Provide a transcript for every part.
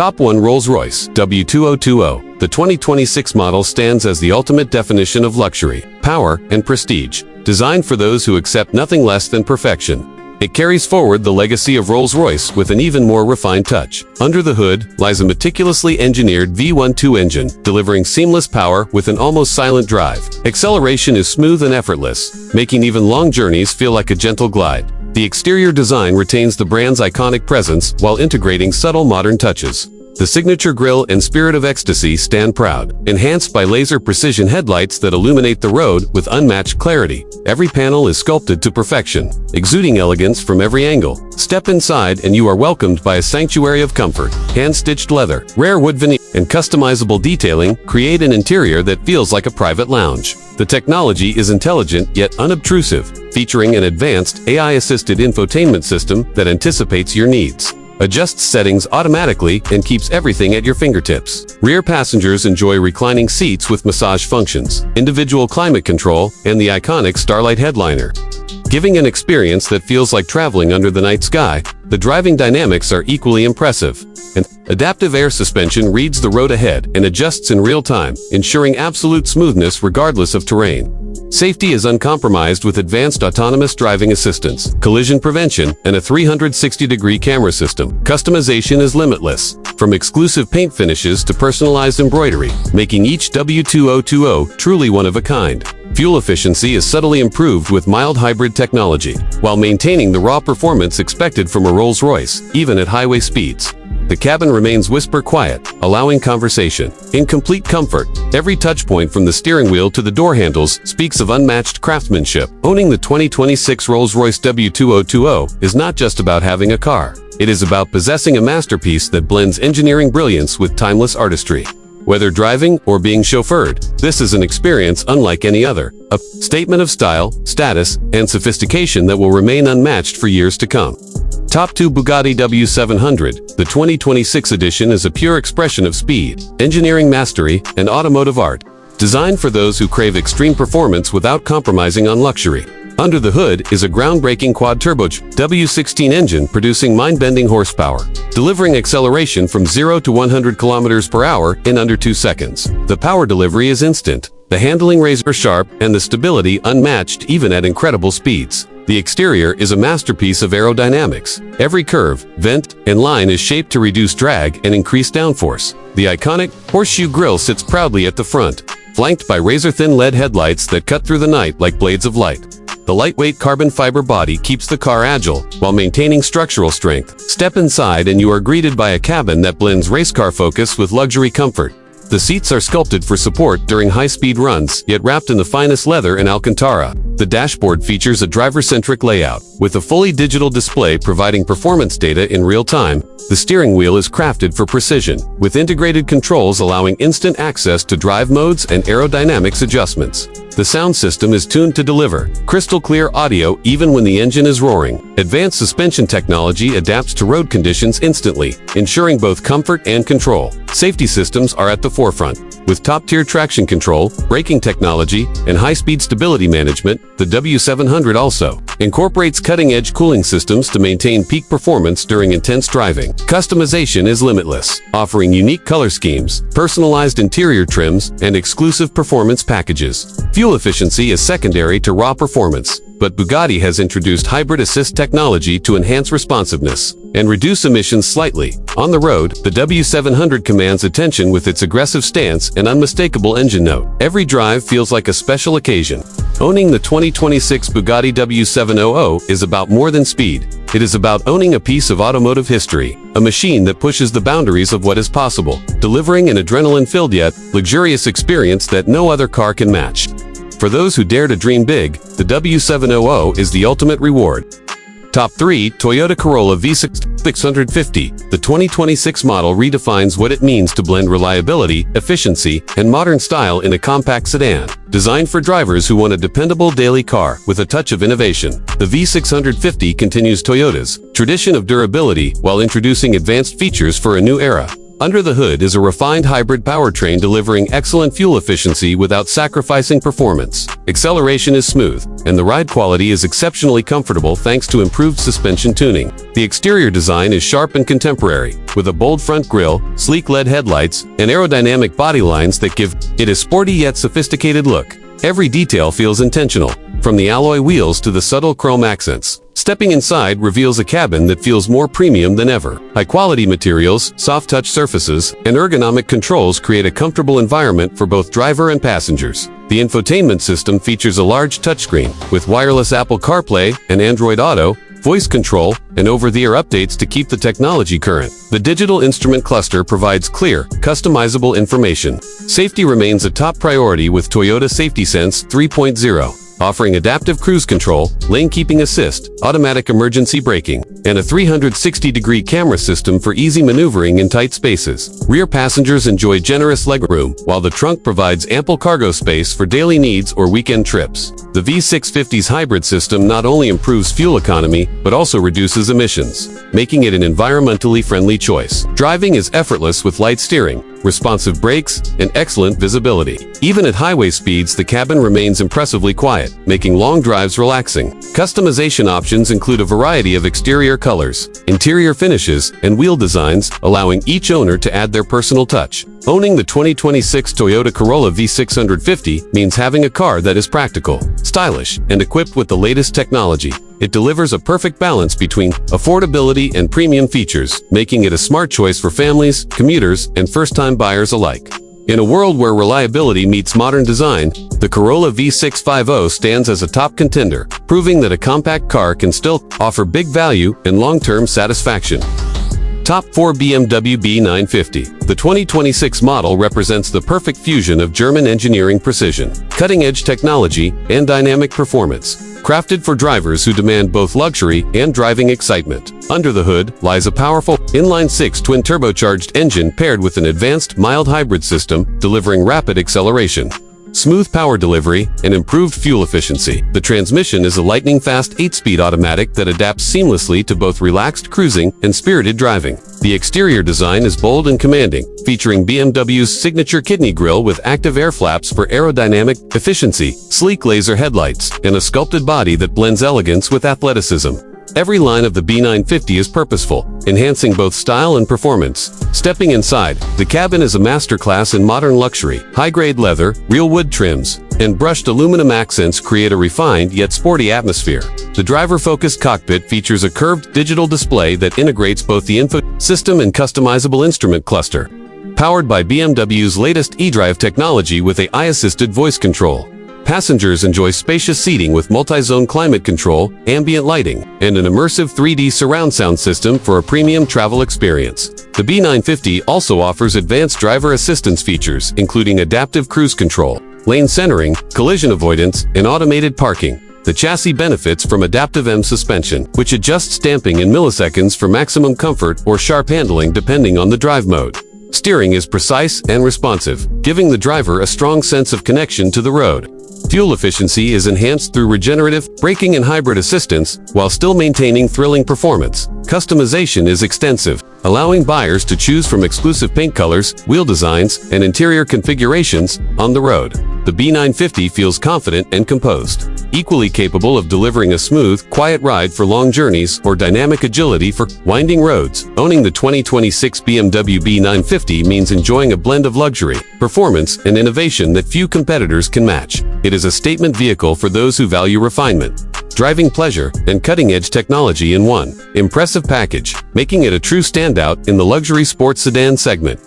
Top 1 Rolls-Royce W2020. The 2026 model stands as the ultimate definition of luxury, power, and prestige, designed for those who accept nothing less than perfection. It carries forward the legacy of Rolls-Royce with an even more refined touch. Under the hood lies a meticulously engineered V12 engine, delivering seamless power with an almost silent drive. Acceleration is smooth and effortless, making even long journeys feel like a gentle glide. The exterior design retains the brand's iconic presence while integrating subtle modern touches. The signature grille and Spirit of Ecstasy stand proud, enhanced by laser precision headlights that illuminate the road with unmatched clarity. Every panel is sculpted to perfection, exuding elegance from every angle. Step inside and you are welcomed by a sanctuary of comfort. Hand-stitched leather, rare wood veneer, and customizable detailing create an interior that feels like a private lounge. The technology is intelligent yet unobtrusive, featuring an advanced AI-assisted infotainment system that anticipates your needs, adjusts settings automatically, and keeps everything at your fingertips. Rear passengers enjoy reclining seats with massage functions, individual climate control, and the iconic Starlight headliner, giving an experience that feels like traveling under the night sky. The driving dynamics are equally impressive. And adaptive air suspension reads the road ahead and adjusts in real time, ensuring absolute smoothness regardless of terrain. Safety is uncompromised with advanced autonomous driving assistance, collision prevention, and a 360-degree camera system. Customization is limitless, from exclusive paint finishes to personalized embroidery, making each W2020 truly one of a kind. Fuel efficiency is subtly improved with mild hybrid technology, while maintaining the raw performance expected from a Rolls-Royce, even at highway speeds. The cabin remains whisper quiet, allowing conversation. In complete comfort, every touchpoint from the steering wheel to the door handles speaks of unmatched craftsmanship. Owning the 2026 Rolls-Royce W2020 is not just about having a car. It is about possessing a masterpiece that blends engineering brilliance with timeless artistry. Whether driving or being chauffeured, this is an experience unlike any other. A statement of style, status, and sophistication that will remain unmatched for years to come. Top 2 Bugatti W700. The 2026 edition is a pure expression of speed, engineering mastery, and automotive art, designed for those who crave extreme performance without compromising on luxury. Under the hood is a groundbreaking quad-turbo W16 engine producing mind-bending horsepower, delivering acceleration from 0 to 100 km per hour in under 2 seconds. The power delivery is instant, the handling razor-sharp, and the stability unmatched even at incredible speeds. The exterior is a masterpiece of aerodynamics. Every curve, vent, and line is shaped to reduce drag and increase downforce. The iconic horseshoe grille sits proudly at the front, flanked by razor-thin LED headlights that cut through the night like blades of light. The lightweight carbon fiber body keeps the car agile while maintaining structural strength. Step inside and you are greeted by a cabin that blends race car focus with luxury comfort. The seats are sculpted for support during high-speed runs, yet wrapped in the finest leather and Alcantara. The dashboard features a driver-centric layout, with a fully digital display providing performance data in real time. The steering wheel is crafted for precision, with integrated controls allowing instant access to drive modes and aerodynamics adjustments. The sound system is tuned to deliver crystal-clear audio even when the engine is roaring. Advanced suspension technology adapts to road conditions instantly, ensuring both comfort and control. Safety systems are at the forefront. With top-tier traction control, braking technology, and high-speed stability management, the W700 also incorporates cutting-edge cooling systems to maintain peak performance during intense driving. Customization is limitless, offering unique color schemes, personalized interior trims, and exclusive performance packages. Fuel efficiency is secondary to raw performance, but Bugatti has introduced hybrid assist technology to enhance responsiveness and reduce emissions slightly. On the road, the W700 commands attention with its aggressive stance and unmistakable engine note. Every drive feels like a special occasion. Owning the 2026 Bugatti W700 is about more than speed. It is about owning a piece of automotive history, a machine that pushes the boundaries of what is possible, delivering an adrenaline-filled yet luxurious experience that no other car can match. For those who dare to dream big, the W700 is the ultimate reward. Top 3 Toyota Corolla V650. The 2026 model redefines what it means to blend reliability, efficiency, and modern style in a compact sedan. Designed for drivers who want a dependable daily car with a touch of innovation, the V650 continues Toyota's tradition of durability while introducing advanced features for a new era. Under the hood is a refined hybrid powertrain delivering excellent fuel efficiency without sacrificing performance. Acceleration is smooth, and the ride quality is exceptionally comfortable thanks to improved suspension tuning. The exterior design is sharp and contemporary, with a bold front grille, sleek LED headlights, and aerodynamic body lines that give it a sporty yet sophisticated look. Every detail feels intentional, from the alloy wheels to the subtle chrome accents. Stepping inside reveals a cabin that feels more premium than ever. High-quality materials, soft-touch surfaces, and ergonomic controls create a comfortable environment for both driver and passengers. The infotainment system features a large touchscreen, with wireless Apple CarPlay and Android Auto, voice control, and over-the-air updates to keep the technology current. The digital instrument cluster provides clear, customizable information. Safety remains a top priority with Toyota Safety Sense 3.0. offering adaptive cruise control, lane keeping assist, automatic emergency braking, and a 360-degree camera system for easy maneuvering in tight spaces. Rear passengers enjoy generous legroom, while the trunk provides ample cargo space for daily needs or weekend trips. The V650's hybrid system not only improves fuel economy, but also reduces emissions, making it an environmentally friendly choice. Driving is effortless with light steering, responsive brakes, and excellent visibility. Even at highway speeds, the cabin remains impressively quiet, making long drives relaxing. Customization options include a variety of exterior colors, interior finishes, and wheel designs, allowing each owner to add their personal touch. Owning the 2026 Toyota Corolla V650 means having a car that is practical, stylish, and equipped with the latest technology. It delivers a perfect balance between affordability and premium features, making it a smart choice for families, commuters, and first-time buyers alike. In a world where reliability meets modern design, the Corolla V650 stands as a top contender, proving that a compact car can still offer big value and long-term satisfaction. Top 4 BMW B950. The 2026 model represents the perfect fusion of German engineering precision, cutting-edge technology, and dynamic performance, crafted for drivers who demand both luxury and driving excitement. Under the hood lies a powerful inline-six twin-turbocharged engine paired with an advanced mild hybrid system, delivering rapid acceleration, smooth power delivery, and improved fuel efficiency. The transmission is a lightning-fast 8-speed automatic that adapts seamlessly to both relaxed cruising and spirited driving. The exterior design is bold and commanding, featuring BMW's signature kidney grille with active air flaps for aerodynamic efficiency, sleek laser headlights, and a sculpted body that blends elegance with athleticism. Every line of the B950 is purposeful, enhancing both style and performance. Stepping inside, the cabin is a masterclass in modern luxury. High-grade leather, real wood trims, and brushed aluminum accents create a refined yet sporty atmosphere. The driver-focused cockpit features a curved digital display that integrates both the info system and customizable instrument cluster. Powered by BMW's latest eDrive technology with AI-assisted voice control. Passengers enjoy spacious seating with multi-zone climate control, ambient lighting, and an immersive 3D surround sound system for a premium travel experience. The B950 also offers advanced driver assistance features, including adaptive cruise control, lane centering, collision avoidance, and automated parking. The chassis benefits from adaptive M suspension, which adjusts damping in milliseconds for maximum comfort or sharp handling depending on the drive mode. Steering is precise and responsive, giving the driver a strong sense of connection to the road. Fuel efficiency is enhanced through regenerative braking and hybrid assistance, while still maintaining thrilling performance. Customization is extensive, allowing buyers to choose from exclusive paint colors, wheel designs, and interior configurations. On the road, the B950 feels confident and composed, equally capable of delivering a smooth, quiet ride for long journeys or dynamic agility for winding roads. Owning the 2026 BMW B950 means enjoying a blend of luxury, performance, and innovation that few competitors can match. It is a statement vehicle for those who value refinement, driving pleasure, and cutting-edge technology in one impressive package, making it a true standout in the luxury sports sedan segment.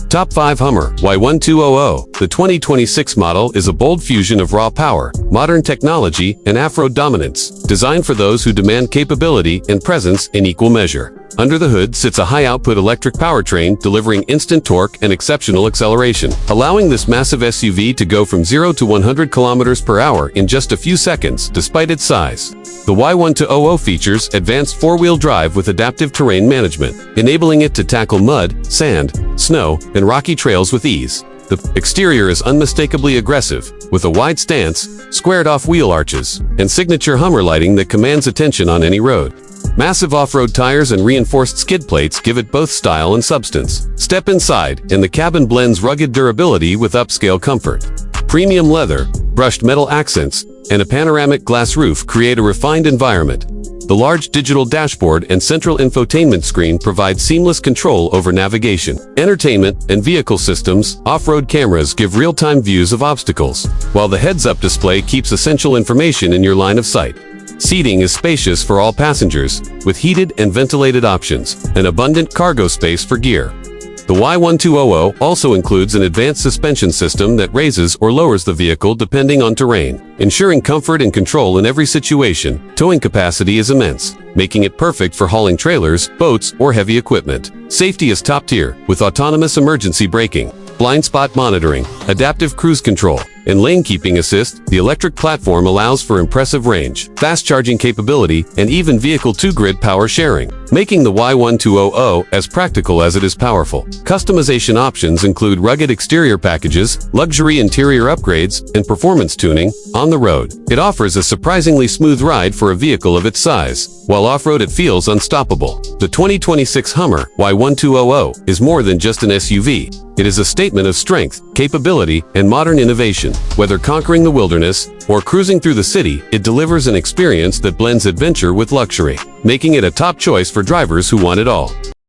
Top 5 Hummer Y1200. The 2026 model is a bold fusion of raw power, modern technology, and Afro dominance, designed for those who demand capability and presence in equal measure. Under the hood sits a high-output electric powertrain delivering instant torque and exceptional acceleration, allowing this massive SUV to go from 0 to 100 km per hour in just a few seconds, despite its size. The Y1200 features advanced four-wheel drive with adaptive terrain management, enabling it to tackle mud, sand, snow, and rocky trails with ease. The exterior is unmistakably aggressive, with a wide stance, squared-off wheel arches, and signature Hummer lighting that commands attention on any road. Massive off-road tires and reinforced skid plates give it both style and substance. Step inside, and the cabin blends rugged durability with upscale comfort. Premium leather, brushed metal accents, and a panoramic glass roof create a refined environment. The large digital dashboard and central infotainment screen provide seamless control over navigation, entertainment, and vehicle systems. Off-road cameras give real-time views of obstacles, while the heads-up display keeps essential information in your line of sight. Seating is spacious for all passengers, with heated and ventilated options, and abundant cargo space for gear. The Y1200 also includes an advanced suspension system that raises or lowers the vehicle depending on terrain, ensuring comfort and control in every situation. Towing capacity is immense, making it perfect for hauling trailers, boats, or heavy equipment. Safety is top tier, with autonomous emergency braking, blind spot monitoring, adaptive cruise control, and lane keeping assist. The electric platform allows for impressive range, fast charging capability, and even vehicle to-grid power sharing, making the Y1200 as practical as it is powerful. Customization options include rugged exterior packages, luxury interior upgrades, and performance tuning. On the road, it offers a surprisingly smooth ride for a vehicle of its size, while off-road it feels unstoppable. The 2026 Hummer Y1200 is more than just an SUV. It is a statement of strength, capability, and modern innovation. Whether conquering the wilderness or cruising through the city, it delivers an experience that blends adventure with luxury, making it a top choice for drivers who want it all.